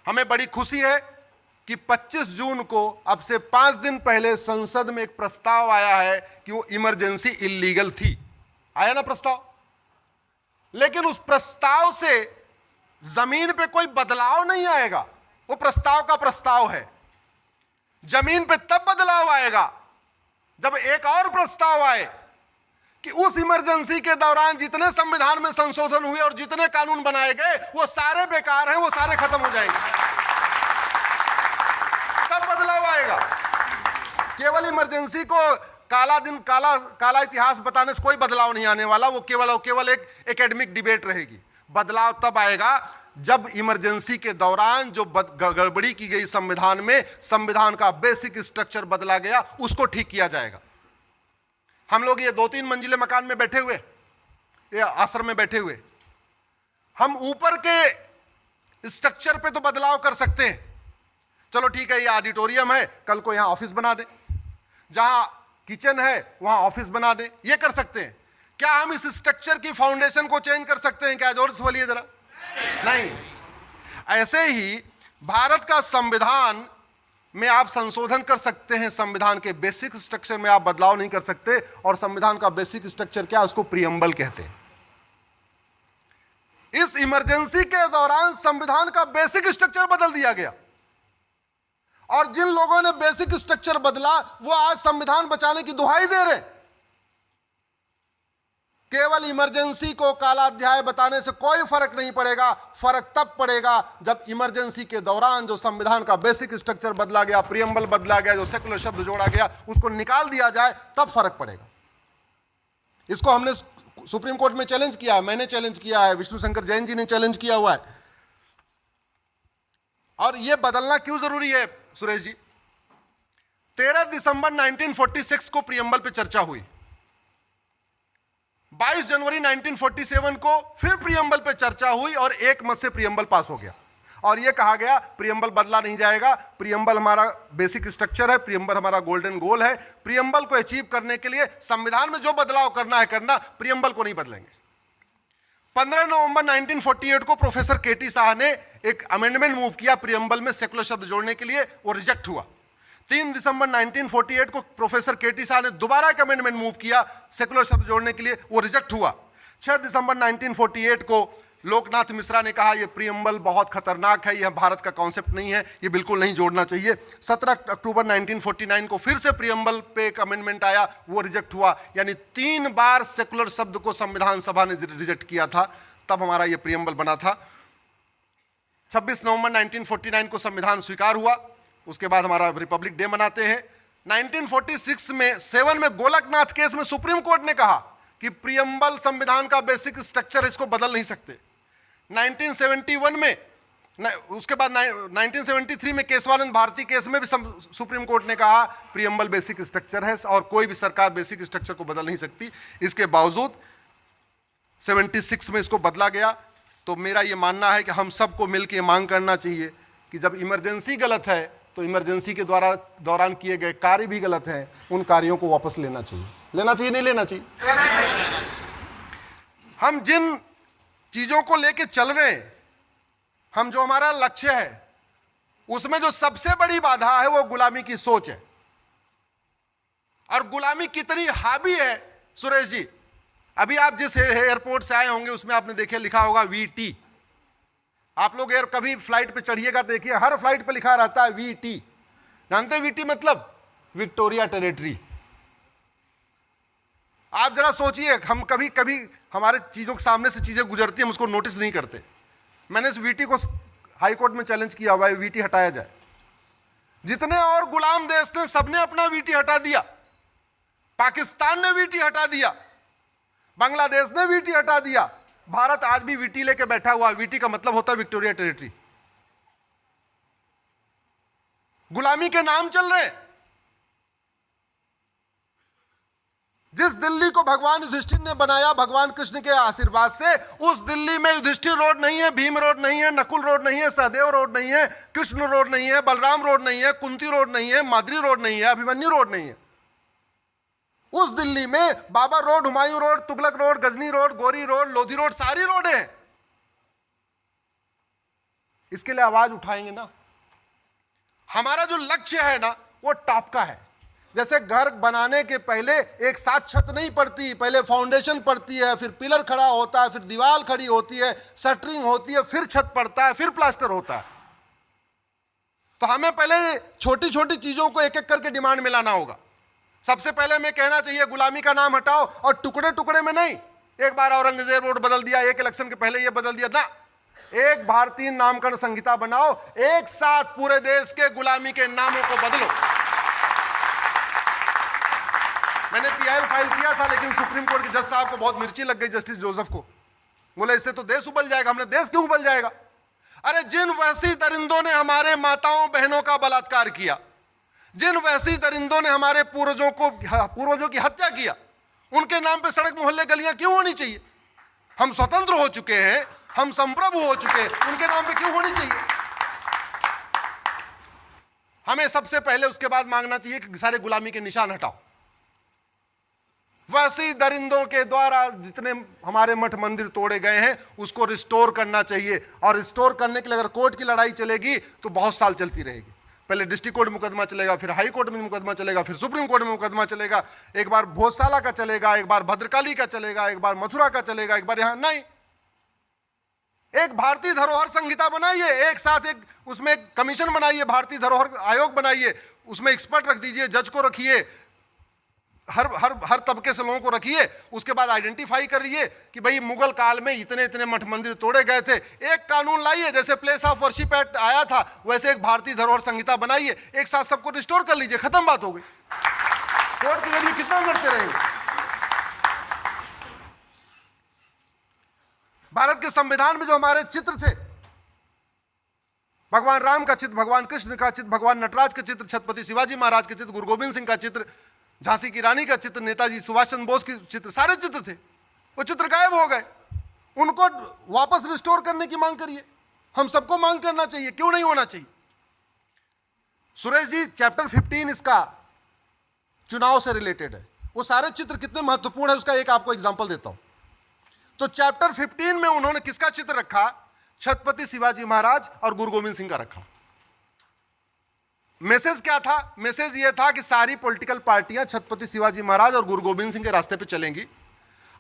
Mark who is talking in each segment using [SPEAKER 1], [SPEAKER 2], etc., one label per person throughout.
[SPEAKER 1] हमें बड़ी खुशी है कि 25 जून को, अब से 5 दिन पहले, संसद में एक प्रस्ताव आया है कि वो इमरजेंसी इल्लीगल थी। आया ना प्रस्ताव? लेकिन उस प्रस्ताव से जमीन पे कोई बदलाव नहीं आएगा। वो प्रस्ताव का प्रस्ताव है। जमीन पे तब बदलाव आएगा जब एक और प्रस्ताव आए कि उस इमरजेंसी के दौरान जितने संविधान में संशोधन हुए और जितने कानून बनाए गए वो सारे बेकार हैं, वो सारे खत्म हो जाएंगे। तब बदलाव आएगा। केवल इमरजेंसी को काला दिन, काला इतिहास बताने से कोई बदलाव नहीं आने वाला। वो केवल एक एकेडमिक डिबेट रहेगी। बदलाव तब आएगा जब इमरजेंसी के दौरान जो गड़बड़ी की गई संविधान में, संविधान का बेसिक स्ट्रक्चर बदला गया, उसको ठीक किया जाएगा। हम लोग ये 2-3 मंजिले मकान में बैठे हुए, ये आश्रम में बैठे हुए, हम ऊपर के स्ट्रक्चर पे तो बदलाव कर सकते हैं। चलो ठीक है, ये ऑडिटोरियम है, कल को यहां ऑफिस बना दें। जहां किचन है वहां ऑफिस बना दें, ये कर सकते हैं। क्या हम इस स्ट्रक्चर की फाउंडेशन को चेंज कर सकते हैं? क्या जोर से बोलिए जरा। नहीं। ऐसे ही भारत का संविधान में आप संशोधन कर सकते हैं, संविधान के बेसिक स्ट्रक्चर में आप बदलाव नहीं कर सकते। और संविधान का बेसिक स्ट्रक्चर क्या है? उसको प्रीएम्बल कहते हैं। इस इमरजेंसी के दौरान संविधान का बेसिक स्ट्रक्चर बदल दिया गया, और जिन लोगों ने बेसिक स्ट्रक्चर बदला वो आज संविधान बचाने की दुहाई दे रहे हैं। केवल इमरजेंसी को काला अध्याय बताने से कोई फर्क नहीं पड़ेगा। फर्क तब पड़ेगा जब इमरजेंसी के दौरान जो संविधान का बेसिक स्ट्रक्चर बदला गया, प्रीएम्बल बदला गया, जो सेकुलर शब्द जोड़ा गया, उसको निकाल दिया जाए, तब फर्क पड़ेगा। इसको हमने सुप्रीम कोर्ट में चैलेंज किया है, मैंने चैलेंज किया है, विष्णु शंकर जैन जी ने चैलेंज किया हुआ है। और यह बदलना क्यों जरूरी है सुरेश जी? 13 दिसंबर 1946 को प्रीएम्बल पे चर्चा हुई। 22 जनवरी 1947 को फिर प्रीएम्बल पे चर्चा हुई और एक मत से प्रीएम्बल पास हो गया। और यह कहा गया प्रीएम्बल बदला नहीं जाएगा, प्रीएम्बल हमारा बेसिक स्ट्रक्चर है, प्रीएम्बल हमारा गोल्डन गोल है। प्रीएम्बल को अचीव करने के लिए संविधान में जो बदलाव करना है करना, प्रीएम्बल को नहीं बदलेंगे। 15 नवंबर 1948 को प्रोफेसर केटी शाह ने एक अमेंडमेंट मूव किया प्रीएम्बल में सेकुलर शब्द जोड़ने के लिए, वो रिजेक्ट हुआ। 3 दिसंबर 1948 को प्रोफेसर केटी शाह ने दोबारा एक अमेंडमेंट मूव किया सेकुलर शब्द जोड़ने के लिए, वो रिजेक्ट हुआ। 6 दिसंबर 1948 को लोकनाथ मिश्रा ने कहा यह प्रीएम्बल बहुत खतरनाक है, यह भारत का कॉन्सेप्ट नहीं है, यह बिल्कुल नहीं जोड़ना चाहिए। 17 अक्टूबर 1949 को फिर से प्रीएम्बल पे एक अमेंडमेंट आया, वो रिजेक्ट हुआ। यानी 3 बार सेकुलर शब्द को संविधान सभा ने रिजेक्ट किया था, तब हमारा यह प्रीएम्बल बना था। 26 नवंबर 1949 को संविधान स्वीकार हुआ, उसके बाद हमारा रिपब्लिक डे मनाते हैं। 1946 में 7 में गोलकनाथ केस में सुप्रीम कोर्ट ने कहा कि प्रीएम्बल संविधान का बेसिक स्ट्रक्चर, इसको बदल नहीं सकते। 1971 में, उसके बाद 1973 में केशवानंद भारती केस में भी सुप्रीम कोर्ट ने कहा प्रीएम्बल बेसिक स्ट्रक्चर है और कोई भी सरकार बेसिक स्ट्रक्चर को बदल नहीं सकती। इसके बावजूद 76 में इसको बदला गया। तो मेरा यह मानना है कि हम सबको मिलकर मांग करना चाहिए कि जब इमरजेंसी गलत है तो इमरजेंसी के दौरान किए गए कार्य भी गलत हैं, उन कार्यों को वापस लेना चाहिए। लेना चाहिए, नहीं लेना चाहिए? लेना चाहिए। हम जिन चीजों को लेके चल रहे हैं, हम जो हमारा लक्ष्य है, उसमें जो सबसे बड़ी बाधा है वो गुलामी की सोच है। और गुलामी कितनी हावी है सुरेश जी, अभी आप जिस एयरपोर्ट से आए होंगे उसमें आपने देखे लिखा होगा वीटी। आप लोग कभी फ्लाइट पे चढ़िएगा, देखिए हर फ्लाइट पे लिखा रहता है वीटी। जानते हैं वीटी मतलब? Victoria territory. आप जरा सोचिए, हम कभी कभी हमारे चीजों के सामने से चीजें गुजरती हैं, हम उसको नोटिस नहीं करते। मैंने इस वीटी को हाई कोर्ट में चैलेंज किया हुआ है, वीटी हटाया जाए। जितने और गुलाम देश थे सबने अपना वीटी हटा दिया। पाकिस्तान ने वीटी हटा दिया, बांग्लादेश ने वीटी हटा दिया, भारत आज भी वीटी लेके बैठा हुआ। वीटी का मतलब होता है विक्टोरिया टेरिटरी। गुलामी के नाम चल रहे हैं। जिस दिल्ली को भगवान युधिष्ठिर ने बनाया भगवान कृष्ण के आशीर्वाद से, उस दिल्ली में युधिष्ठिर रोड नहीं है, भीम रोड नहीं है, नकुल रोड नहीं है, सहदेव रोड नहीं है, कृष्ण रोड नहीं है, बलराम रोड नहीं है, कुंती रोड नहीं है, माद्री रोड नहीं है, अभिमन्यु रोड नहीं है। उस दिल्ली में Babar road, Humayun road, Tughlak road, Ghazni road, Ghori road, Lodhi road, सारी रोड है। इसके लिए आवाज उठाएंगे ना। हमारा जो लक्ष्य है ना वो टॉप का है। जैसे घर बनाने के पहले एक साथ छत नहीं पड़ती, पहले फाउंडेशन पड़ती है, फिर पिलर खड़ा होता है, फिर दीवार खड़ी होती है, शटरिंग होती है, फिर छत पड़ता है, फिर प्लास्टर होता है। तो हमें पहले छोटी छोटी चीजों को एक एक करके डिमांड में लाना होगा। सबसे पहले मैं कहना चाहिए गुलामी का नाम हटाओ, और टुकड़े टुकड़े में नहीं, एक बार औरंगजेब रोड बदल दिया, एक इलेक्शन के पहले ये बदल दिया ना। एक भारतीय नामकरण संहिता बनाओ, एक साथ पूरे देश के गुलामी के नामों को बदलो। मैंने पीआईएल फाइल किया था, लेकिन सुप्रीम कोर्ट के जज साहब को बहुत मिर्ची लग गई, जस्टिस जोसेफ को। बोले इससे तो देश उबल जाएगा। हमने देश क्यों उबल जाएगा? अरे जिन वैसी दरिंदों ने हमारे माताओं बहनों का बलात्कार किया, जिन वैसी दरिंदों ने हमारे पूर्वजों की हत्या किया, उनके नाम पे सड़क मोहल्ले गलियां क्यों होनी चाहिए? हम स्वतंत्र हो चुके हैं, हम संप्रभु हो चुके हैं, उनके नाम पे क्यों होनी चाहिए? हमें सबसे पहले उसके बाद मांगना चाहिए कि सारे गुलामी के निशान हटाओ। वैसी दरिंदों के द्वारा जितने हमारे मठ मंदिर तोड़े गए हैं उसको रिस्टोर करना चाहिए, और रिस्टोर करने के लिए अगर कोर्ट की लड़ाई चलेगी तो बहुत साल चलती रहेगी। पहले डिस्ट्रिक्ट कोर्ट में मुकदमा चलेगा, फिर हाई कोर्ट में मुकदमा चलेगा, फिर सुप्रीम कोर्ट में मुकदमा चलेगा, एक बार भोजशाला का चलेगा, एक बार भद्रकाली का चलेगा, एक बार मथुरा का चलेगा, एक बार यहां नहीं। एक भारतीय धरोहर संहिता बनाइए, एक साथ एक उसमें कमीशन बनाइए, भारतीय धरोहर आयोग बनाइए, उसमें एक्सपर्ट रख दीजिए, जज को रखिए, हर तबके से लोगों को रखिए। उसके बाद आइडेंटिफाई करिए कि भाई मुगल काल में इतने इतने मठ मंदिर तोड़े गए थे। एक कानून लाइए, जैसे प्लेस ऑफ वर्शिप एक्ट आया था वैसे एक भारतीय धरोहर संहिता बनाइए, एक साथ सबको रिस्टोर कर लीजिए, खत्म बात हो गई। कोर्ट के जरिए कितना लड़ते रहेंगे? भारत के संविधान में जो हमारे चित्र थे, भगवान राम का चित्र, भगवान कृष्ण का चित्र, भगवान नटराज का चित्र, छत्रपति शिवाजी महाराज के चित्र, गुरु गोविंद सिंह का चित्र, झांसी की रानी का चित्र, नेताजी सुभाष चंद्र बोस के चित्र, सारे चित्र थे, वो चित्र गायब हो गए। उनको वापस रिस्टोर करने की मांग करिए। हम सबको मांग करना चाहिए, क्यों नहीं होना चाहिए? सुरेश जी, चैप्टर 15 इसका चुनाव से रिलेटेड है। वो सारे चित्र कितने महत्वपूर्ण है उसका एक आपको एग्जांपल देता हूं। तो चैप्टर 15 में उन्होंने किसका चित्र रखा? छत्रपति शिवाजी महाराज और गुरु गोविंद सिंह का रखा। मैसेज क्या था? मैसेज यह था कि सारी पॉलिटिकल पार्टियां छत्रपति शिवाजी महाराज और गुरु गोविंद सिंह के रास्ते पे चलेंगी,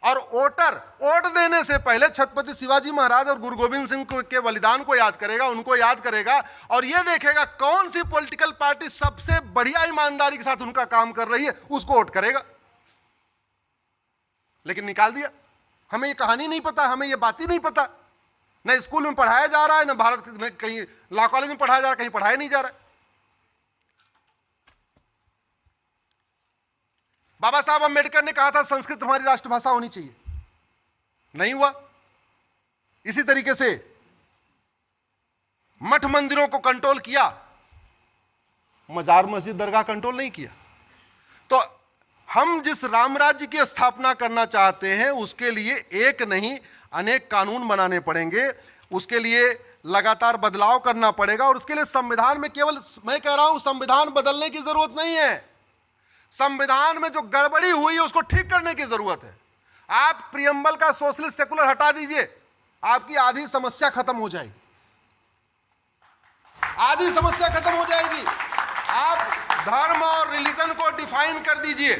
[SPEAKER 1] और वोट देने से पहले छत्रपति शिवाजी महाराज और गुरु गोविंद सिंह के बलिदान को याद करेगा, उनको याद करेगा, और यह देखेगा कौन सी पॉलिटिकल पार्टी सबसे बढ़िया ईमानदारी के साथ उनका काम कर रही है, उसको वोट करेगा। लेकिन निकाल दिया। हमें ये कहानी नहीं पता, हमें ये बात ही नहीं पता। न स्कूल में पढ़ाया जा रहा है, न भारत में कहीं लॉ कॉलेज में पढ़ाया जा रहा है, कहीं पढ़ाया नहीं जा रहा है। बाबा साहब अम्बेडकर ने कहा था संस्कृत हमारी राष्ट्रभाषा होनी चाहिए, नहीं हुआ। इसी तरीके से मठ मंदिरों को कंट्रोल किया, मजार मस्जिद दरगाह कंट्रोल नहीं किया। तो हम जिस राम राज्य की स्थापना करना चाहते हैं उसके लिए एक नहीं अनेक कानून बनाने पड़ेंगे, उसके लिए लगातार बदलाव करना पड़ेगा, और उसके लिए संविधान में केवल मैं कह रहा हूं संविधान बदलने की जरूरत नहीं है, संविधान में जो गड़बड़ी हुई है उसको ठीक करने की जरूरत है। आप प्रियम्बल का सोशलिस्ट सेकुलर हटा दीजिए, आपकी आधी समस्या खत्म हो जाएगी, आधी समस्या खत्म हो जाएगी। आप धर्म और रिलीजन को डिफाइन कर दीजिए।